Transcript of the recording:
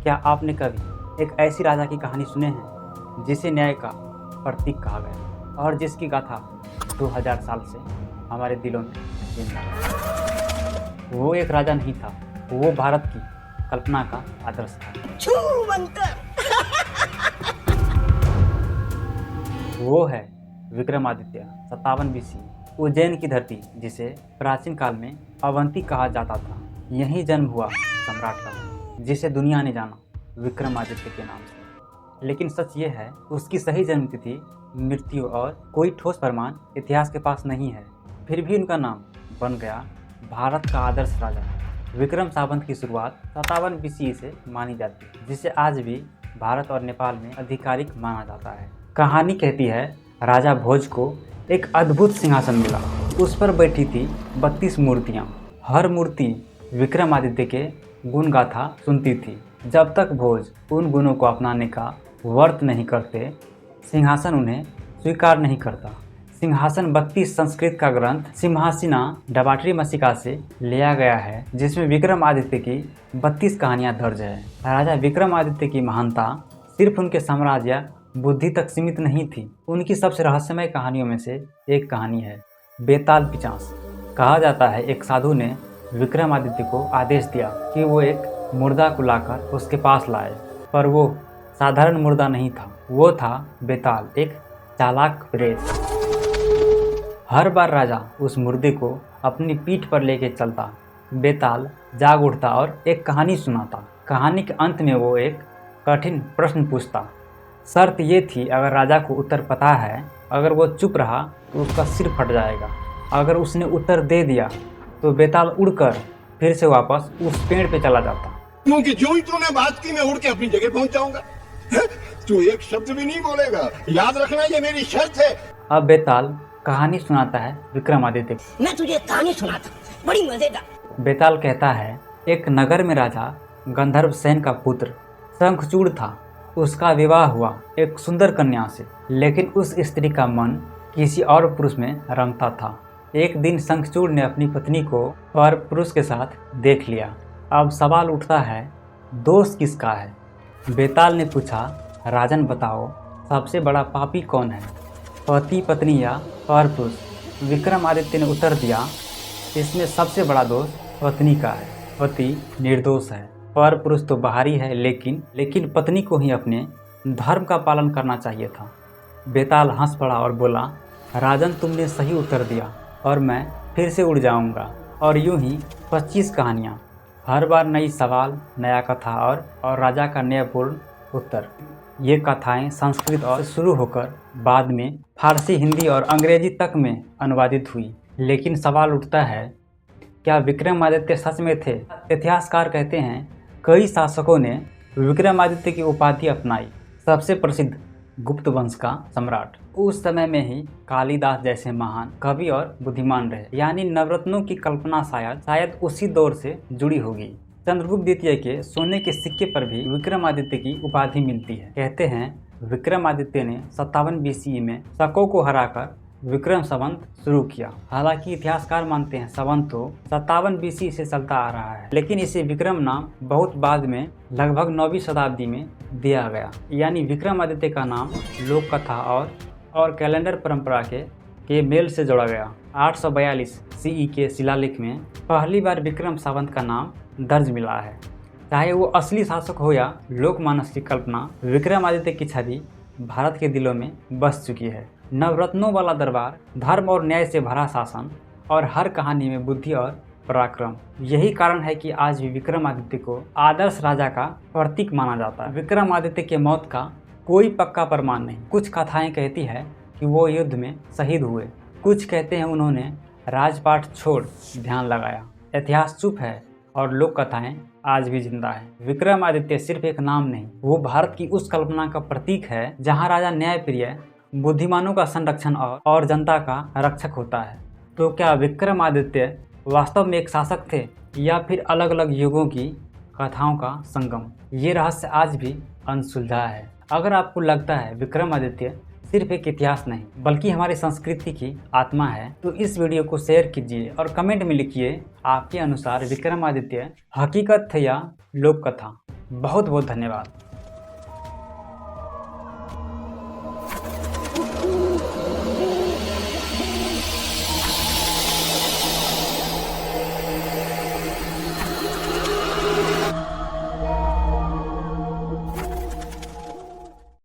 क्या आपने कभी एक ऐसी राजा की कहानी सुने हैं जिसे न्याय का प्रतीक कहा गया और जिसकी गाथा 2000 साल से हमारे दिलों में जिंदा है? वो एक राजा नहीं था, वो भारत की कल्पना का आदर्श था। वो है विक्रमादित्य 57 BC। उज्जैन की धरती, जिसे प्राचीन काल में अवंती कहा जाता था, यहीं जन्म हुआ सम्राट का, जिसे दुनिया ने जाना विक्रमादित्य के नाम से। लेकिन सच ये है, उसकी सही जन्मतिथि, मृत्यु और कोई ठोस प्रमाण इतिहास के पास नहीं है। फिर भी उनका नाम बन गया भारत का आदर्श राजा। विक्रम संवत की शुरुआत 57 BC से मानी जाती है, जिसे आज भी भारत और नेपाल में आधिकारिक माना जाता है। कहानी कहती है, राजा भोज को एक अद्भुत सिंहासन मिला। उस पर बैठी थी 32 मूर्तियाँ। हर मूर्ति विक्रमादित्य के गुण गाथा सुनती थी। जब तक भोज उन गुणों को अपनाने का व्रत नहीं करते, सिंहासन उन्हें स्वीकार नहीं करता। सिंहासन 32 संस्कृत का ग्रंथ सिंहासिना डबाटरी मसिका से लिया गया है, जिसमें विक्रमादित्य की 32 कहानियां दर्ज है। राजा विक्रमादित्य की महानता सिर्फ उनके साम्राज्य या बुद्धि तक सीमित नहीं थी। उनकी सबसे रहस्यमय कहानियों में से एक कहानी है बेताल पिचास। कहा जाता है, एक साधु ने विक्रमादित्य को आदेश दिया कि वो एक मुर्दा को लाकर उसके पास लाए, पर वो साधारण मुर्दा नहीं था, वो था बेताल, एक चालाक प्रेत। हर बार राजा उस मुर्दे को अपनी पीठ पर लेके चलता। बेताल जाग उठता और एक कहानी सुनाता। कहानी के अंत में वो एक कठिन प्रश्न पूछता। शर्त ये थी, अगर राजा को उत्तर पता है, अगर वो चुप रहा तो उसका सिर फट जाएगा। अगर उसने उत्तर दे दिया तो बेताल उड़कर फिर से वापस उस पेड़ पे चला जाता। क्योंकि जो ही तूने बात की, मैं उड़ के अपनी जगह पहुंच जाऊंगा। तू एक शब्द भी नहीं बोलेगा, याद रखना, ये मेरी शर्त है। अब बेताल कहानी सुनाता है विक्रमादित्य को। मैं तुझे कहानी सुनाता, बड़ी मजेदार। बेताल कहता है, एक नगर में राजा गंधर्व सेन का पुत्र शंखचूड़ था। उसका विवाह हुआ एक सुंदर कन्या से, लेकिन उस स्त्री का मन किसी और पुरुष में रमता था। एक दिन शंखचूड़ ने अपनी पत्नी को और पुरुष के साथ देख लिया। अब सवाल उठता है, दोष किसका है? बेताल ने पूछा, राजन बताओ, सबसे बड़ा पापी कौन है, पति, पत्नी या परपुरुष? विक्रमादित्य ने उत्तर दिया, इसमें सबसे बड़ा दोष पत्नी का है। पति निर्दोष है, परपुरुष तो बाहरी है, लेकिन पत्नी को ही अपने धर्म का पालन करना चाहिए था। बेताल हंस पड़ा और बोला, राजन तुमने सही उत्तर दिया और मैं फिर से उड़ जाऊंगा। और यूं ही 25 कहानियाँ, हर बार नई सवाल, नया कथा और राजा का न्यायपूर्ण उत्तर। ये कथाएं संस्कृत और शुरू होकर बाद में फारसी, हिंदी और अंग्रेजी तक में अनुवादित हुई। लेकिन सवाल उठता है, क्या विक्रमादित्य सच में थे? इतिहासकार कहते हैं, कई शासकों ने विक्रमादित्य की उपाधि अपनाई। सबसे प्रसिद्ध गुप्त वंश का सम्राट। उस समय में ही कालिदास जैसे महान कवि और बुद्धिमान रहे, यानी नवरत्नों की कल्पना शायद उसी दौर से जुड़ी होगी। चंद्रगुप्त द्वितीय के सोने के सिक्के पर भी विक्रमादित्य की उपाधि मिलती है। कहते हैं, विक्रमादित्य ने 57 BC में शकों को हराकर विक्रम संवत शुरू किया। हालांकि इतिहासकार मानते हैं संवत तो 57 BC से चलता आ रहा है, लेकिन इसे विक्रम नाम बहुत बाद में, लगभग 9वीं शताब्दी में दिया गया। यानी विक्रमादित्य का नाम लोक कथा और कैलेंडर परंपरा के मेल से जोड़ा गया। 842 CE के शिलालेख में पहली बार विक्रम संवत का नाम दर्ज मिला है। चाहे वो असली शासक हो या लोकमानस की कल्पना, विक्रमादित्य की छवि भारत के दिलों में बस चुकी है। नवरत्नों वाला दरबार, धर्म और न्याय से भरा शासन और हर कहानी में बुद्धि और पराक्रम। यही कारण है कि आज भी विक्रमादित्य को आदर्श राजा का प्रतीक माना जाता है। विक्रमादित्य के मौत का कोई पक्का प्रमाण नहीं। कुछ कथाएं कहती है कि वो युद्ध में शहीद हुए, कुछ कहते हैं उन्होंने राजपाट छोड़ ध्यान लगाया। इतिहास चुप है और लोक कथाएं आज भी जिंदा है। विक्रमादित्य सिर्फ एक नाम नहीं, वो भारत की उस कल्पना का प्रतीक है जहाँ राजा न्यायप्रिय, बुद्धिमानों का संरक्षण और जनता का रक्षक होता है। तो क्या विक्रमादित्य वास्तव में एक शासक थे या फिर अलग अलग युगों की कथाओं का संगम? ये रहस्य आज भी अनसुलझा है। अगर आपको लगता है विक्रमादित्य सिर्फ एक इतिहास नहीं बल्कि हमारी संस्कृति की आत्मा है, तो इस वीडियो को शेयर कीजिए और कमेंट में लिखिए, आपके अनुसार विक्रमादित्य हकीकत थे या लोक कथा। बहुत बहुत धन्यवाद।